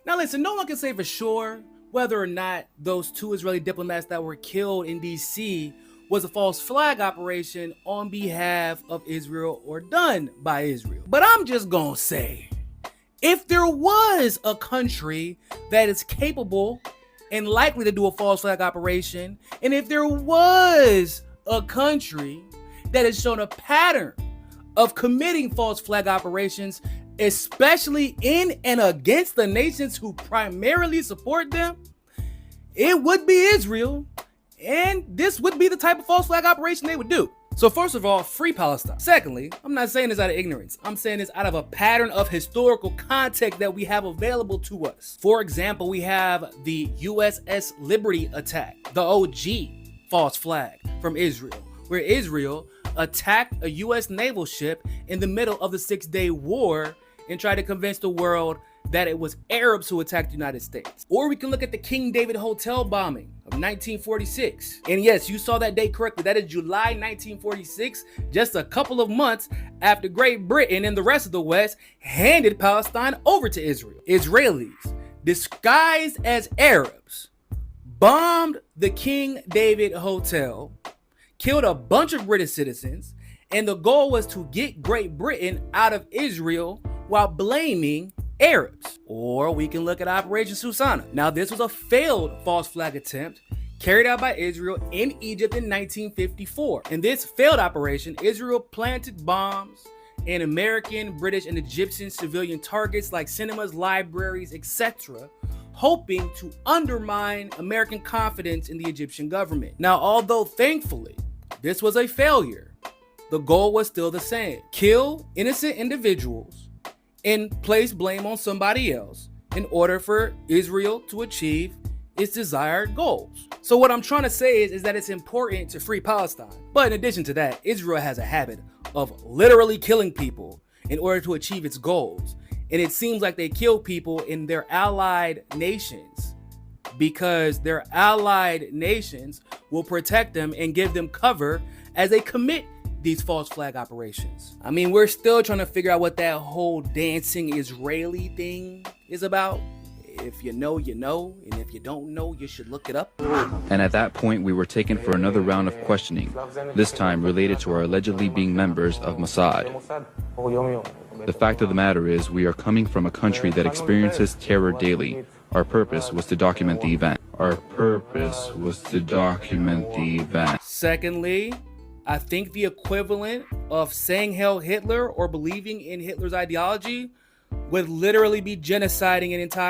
Now listen, no one can say for sure whether or not those two Israeli diplomats that were killed in DC was a false flag operation on behalf of Israel or done by Israel. But I'm just gonna say, if there was a country that is capable and likely to do a false flag operation, and if there was a country that has shown a pattern of committing false flag operations, especially in and against the nations who primarily support them, it would be Israel, and this would be the type of false flag operation they would do. So first of all, free Palestine. Secondly, I'm not saying this out of ignorance. I'm saying this out of a pattern of historical context that we have available to us. For example, we have the USS Liberty attack, the OG false flag from Israel, where Israel attacked a US naval ship in the middle of the 6-day war and tried to convince the world that it was Arabs who attacked the United States. Or we can look at the King David Hotel bombing of 1946. And yes, you saw that date correctly. That is July 1946, just a couple of months after Great Britain and the rest of the West handed Palestine over to Israel. Israelis, disguised as Arabs, bombed the King David Hotel, killed a bunch of British citizens, and the goal was to get Great Britain out of Israel while blaming Arabs. Or we can look at Operation Susanna. Now, this was a failed false flag attempt carried out by Israel in Egypt in 1954. In this failed operation, Israel planted bombs in American, British, and Egyptian civilian targets like cinemas, libraries, etc., hoping to undermine American confidence in the Egyptian government. Now, although thankfully this was a failure, the goal was still the same: kill innocent individuals and place blame on somebody else in order for Israel to achieve its desired goals. So what I'm trying to say is that it's important to free Palestine. But in addition to that, Israel has a habit of literally killing people in order to achieve its goals. And it seems like they kill people in their allied nations because their allied nations will protect them and give them cover as they commit these false flag operations. I mean, we're still trying to figure out what that whole dancing Israeli thing is about. If you know, you know, and if you don't know, you should look it up. And at that point, we were taken for another round of questioning, this time related to our allegedly being members of Mossad. The fact of the matter is, we are coming from a country that experiences terror daily. Our purpose was to document the event. Secondly, I think the equivalent of saying Hail Hitler or believing in Hitler's ideology would literally be genociding an entire